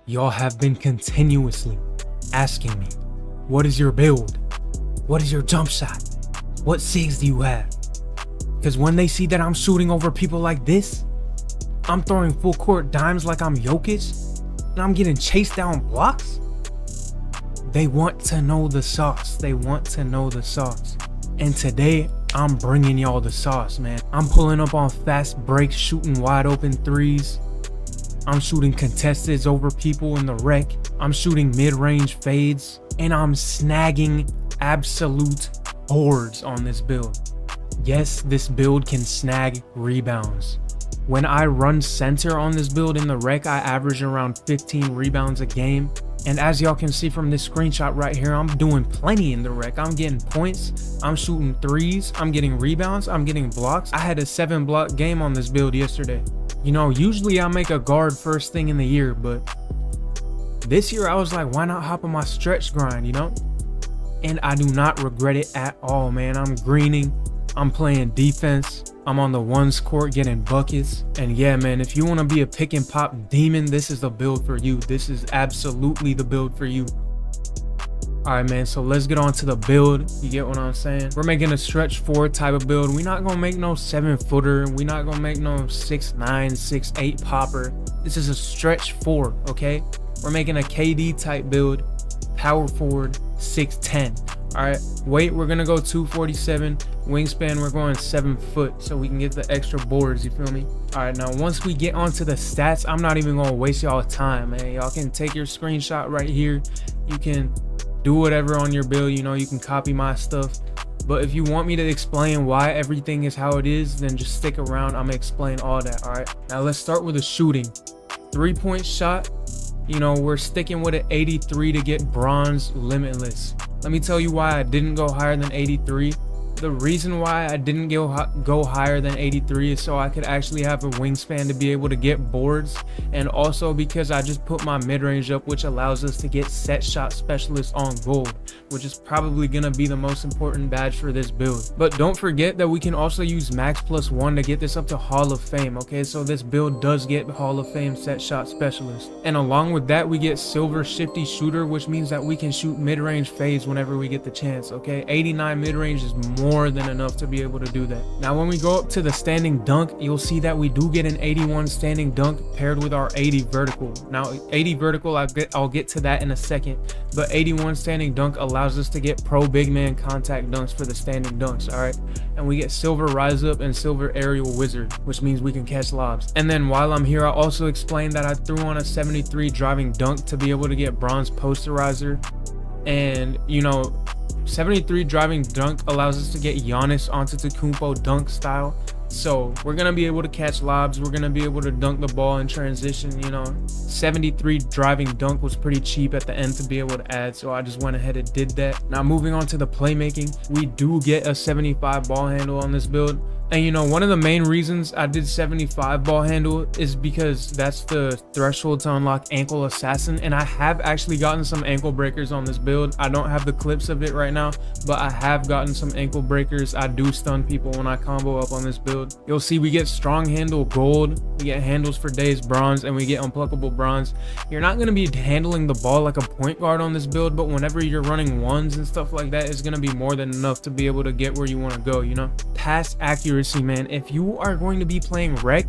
Y'all have been continuously asking me, what is your build? What is your jump shot? What SIGs do you have? Because when they see that I'm shooting over people like this, I'm throwing full court dimes like I'm Jokic, and I'm getting chased down blocks, they want to know the sauce. They want to know the sauce. And today, I'm bringing y'all the sauce, man. I'm pulling up on fast breaks, shooting wide open threes. I'm shooting contesteds over people in the rec. I'm shooting mid-range fades, and I'm snagging absolute boards on this build. Yes, this build can snag rebounds. When I run center on this build in the rec, I average around 15 rebounds a game. And as y'all can see from this screenshot right here, I'm doing plenty in the rec. I'm getting points, I'm shooting threes, I'm getting rebounds, I'm getting blocks. I had a 7-block game on this build yesterday. You know, usually I make a guard first thing in the year, but this year I was like, why not hop on my stretch grind, you know? And I do not regret it at all, man. I'm greening, I'm playing defense, I'm on the ones court getting buckets. And yeah, man, if you want to be a pick and pop demon, this is the build for you. This is absolutely the build for you. All right, man, so let's get on to the build. You get what I'm saying? We're making a stretch 4 type of build. We're not gonna make no 7-footer. We're not gonna make no 6'9", 6'8" popper. This is a stretch 4, okay? We're making a KD type build, power forward, 6'10". All right, weight, we're gonna go 247. Wingspan, we're going 7 foot so we can get the extra boards, you feel me? All right, now once we get onto the stats, I'm not even gonna waste y'all time, man. Y'all can take your screenshot right here. You can do whatever on your build, you know, you can copy my stuff. But if you want me to explain why everything is how it is, then just stick around. I'm gonna explain all that. All right, now let's start with the shooting. 3-point shot, you know, we're sticking with an 83 to get bronze limitless. Let me tell you why I didn't go higher than 83. The reason why I didn't go higher than 83 is so I could actually have a wingspan to be able to get boards, and also because I just put my mid-range up, which allows us to get set shot specialist on gold, which is probably gonna be the most important badge for this build. But don't forget that we can also use max +1 to get this up to Hall of Fame, okay? So this build does get Hall of Fame set shot specialist, and along with that we get silver shifty shooter, which means that we can shoot mid-range fades whenever we get the chance, okay? 89 mid-range is more than enough to be able to do that. Now when we go up to the standing dunk, you'll see that we do get an 81 standing dunk paired with our 80 vertical. Now 80 vertical, I'll get to that in a second, but 81 standing dunk allows us to get pro big man contact dunks for the standing dunks. All right, and we get silver rise up and silver aerial wizard, which means we can catch lobs. And then while I'm here, I also explained that I threw on a 73 driving dunk to be able to get bronze posterizer. And you know, 73 driving dunk allows us to get Giannis Antetokounmpo dunk style. So we're gonna be able to catch lobs, we're gonna be able to dunk the ball in transition, you know. 73 driving dunk was pretty cheap at the end to be able to add, so I just went ahead and did that. Now moving on to the playmaking, we do get a 75 ball handle on this build. And you know, one of the main reasons I did 75 ball handle is because that's the threshold to unlock ankle assassin, and I have actually gotten some ankle breakers on this build. I don't have the clips of it right now, but I have gotten some ankle breakers. I do stun people when I combo up on this build. You'll see we get strong handle gold, we get handles for days bronze, and we get unpluckable bronze. You're not going to be handling the ball like a point guard on this build, but whenever you're running ones and stuff like that, it's going to be more than enough to be able to get where you want to go, you know. Pass accuracy, man. If you are going to be playing rec,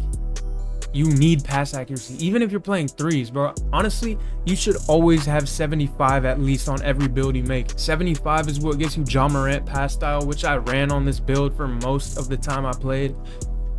you need pass accuracy. Even if you're playing threes, bro, honestly, you should always have 75 at least on every build you make. 75 is what gets you Ja Morant pass style, which I ran on this build for most of the time I played.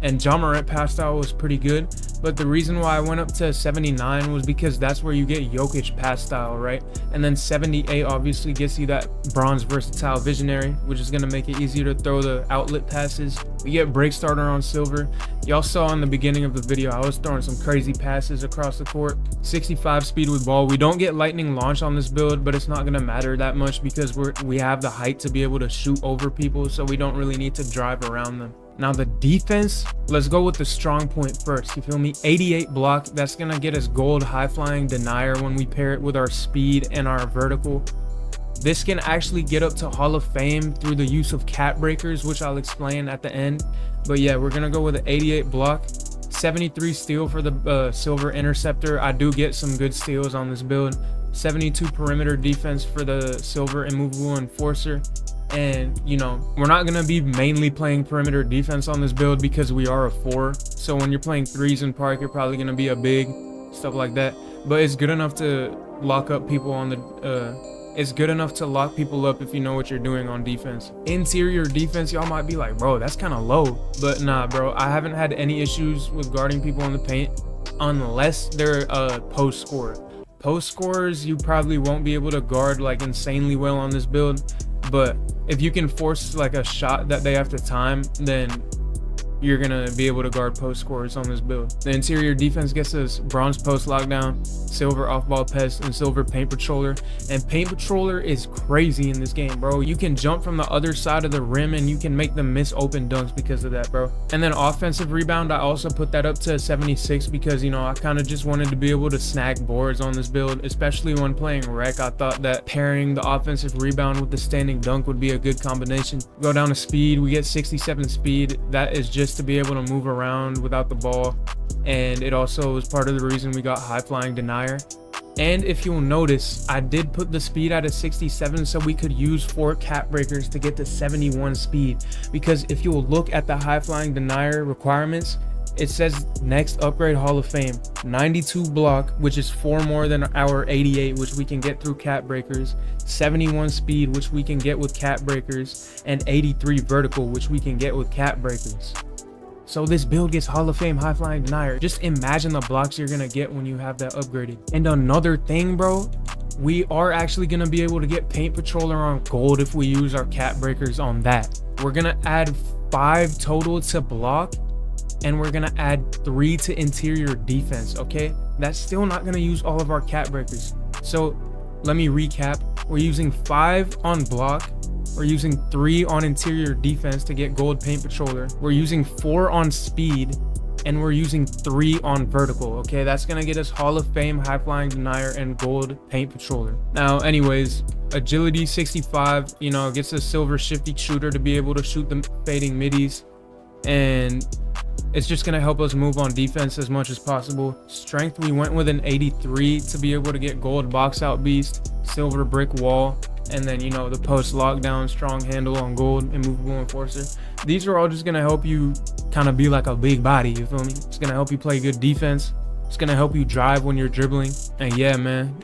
And Ja Morant pass style was pretty good, but the reason why I went up to 79 was because that's where you get Jokic pass style, right? And then 78 obviously gets you that bronze versatile visionary, which is going to make it easier to throw the outlet passes. We get break starter on silver. Y'all saw in the beginning of the video, I was throwing some crazy passes across the court. 65 speed with ball. We don't get lightning launch on this build, but it's not going to matter that much because we have the height to be able to shoot over people, so we don't really need to drive around them. Now the defense, let's go with the strong point first, you feel me? 88 block, that's gonna get us gold high flying denier when we pair it with our speed and our vertical. This can actually get up to Hall of Fame through the use of cap breakers, which I'll explain at the end. But yeah, we're gonna go with an 88 block, 73 steal for the silver interceptor. I do get some good steals on this build. 72 perimeter defense for the silver immovable enforcer. And you know, we're not gonna be mainly playing perimeter defense on this build because we are a 4. So when you're playing 3s in park, you're probably gonna be a big, stuff like that. But it's good enough to lock up people on the it's good enough to lock people up if you know what you're doing on defense. Interior defense, y'all might be like, bro, that's kind of low. But nah, bro, I haven't had any issues with guarding people in the paint unless they're a post scorer. Post scorers, you probably won't be able to guard like insanely well on this build. But if you can force like a shot that they have to time, then you're gonna be able to guard post scorers on this build. The interior defense gets us bronze post lockdown, silver off-ball pest, and silver paint patroller. And paint patroller is crazy in this game, bro. You can jump from the other side of the rim and you can make them miss open dunks because of that, bro. And then offensive rebound, I also put that up to 76 because, you know, I kind of just wanted to be able to snag boards on this build, especially when playing rec. I thought that pairing the offensive rebound with the standing dunk would be a good combination. Go down to speed, we get 67 speed. That is just to be able to move around without the ball, and it also was part of the reason we got high flying denier. And if you'll notice, I did put the speed at a 67 so we could use 4 cap breakers to get to 71 speed, because if you'll look at the high flying denier requirements, it says next upgrade Hall of Fame, 92 block, which is 4 more than our 88, which we can get through cap breakers, 71 speed, which we can get with cap breakers, and 83 vertical, which we can get with cap breakers. So this build gets Hall of Fame high flying denier. Just imagine the blocks you're gonna get when you have that upgraded. And another thing, bro, we are actually gonna be able to get paint patroller on gold if we use our cap breakers on that. We're gonna add 5 total to block, and we're gonna add 3 to interior defense. Okay, that's still not gonna use all of our cap breakers. So let me recap. We're using 5 on block, we're using 3 on interior defense to get gold paint patroller, we're using 4 on speed, and we're using 3 on vertical. Okay, that's gonna get us Hall of Fame high flying denier and gold paint patroller. Now anyways, agility 65, you know, gets a silver shifty shooter to be able to shoot the fading middies, and it's just gonna help us move on defense as much as possible. Strength, we went with an 83 to be able to get gold box out beast, silver brick wall, and then, you know, the post lockdown strong handle on gold immovable enforcer. These are all just gonna help you kind of be like a big body, you feel me? It's gonna help you play good defense, it's gonna help you drive when you're dribbling. And yeah, man,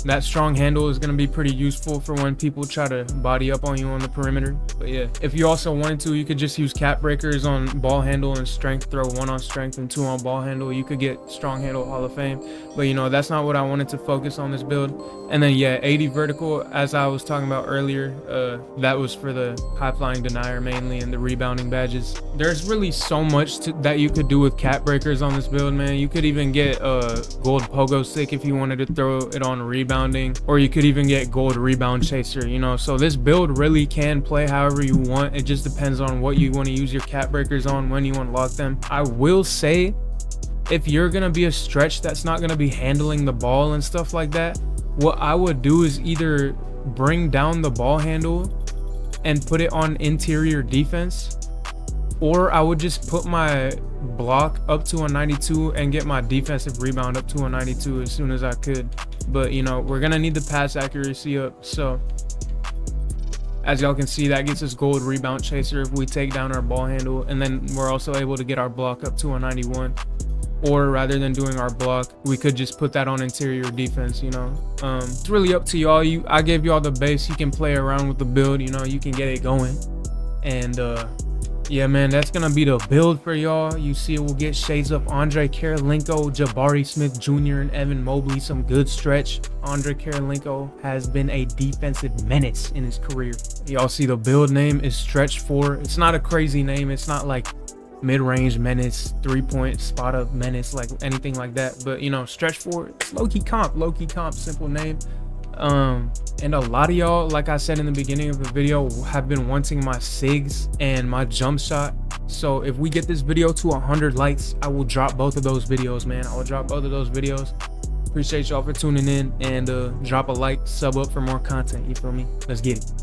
that strong handle is going to be pretty useful for when people try to body up on you on the perimeter. But yeah, if you also wanted to, you could just use cap breakers on ball handle and strength, throw 1 on strength and 2 on ball handle. You could get strong handle Hall of Fame, but you know, that's not what I wanted to focus on this build. And then yeah, 80 vertical, as I was talking about earlier, that was for the high flying denier mainly and the rebounding badges. There's really so much that you could do with cap breakers on this build, man. You could even get a gold pogo stick if you wanted to throw it on rebounding, or you could even get gold rebound chaser, you know. So this build really can play however you want. It just depends on what you want to use your cap breakers on, when you unlock them. I will say, if you're gonna be a stretch that's not gonna be handling the ball and stuff like that, what I would do is either bring down the ball handle and put it on interior defense, or I would just put my block up to a 92 and get my defensive rebound up to a 92 as soon as I could. But you know, we're gonna need the pass accuracy up. So as y'all can see, that gets us gold rebound chaser if we take down our ball handle, and then we're also able to get our block up to a 91. Or rather than doing our block, we could just put that on interior defense, you know. It's really up to y'all. I gave y'all the base. You can play around with the build, you know, you can get it going. And yeah, man, that's gonna be the build for y'all. You see, we'll get shades of Andre Karolinko, Jabari Smith Jr., and Evan Mobley. Some good stretch. Andre Karolinko has been a defensive menace in his career. Y'all see the build name is Stretch 4. It's not a crazy name. It's not like mid-range menace, 3-point spot up menace, like anything like that. But you know, Stretch 4, it's low-key comp, simple name. And a lot of y'all, like I said in the beginning of the video, have been wanting my SIGs and my jump shot. So if we get this video to 100 likes, I will drop both of those videos, man. I will drop both of those videos. Appreciate y'all for tuning in, and drop a like, sub up for more content, you feel me? Let's get it.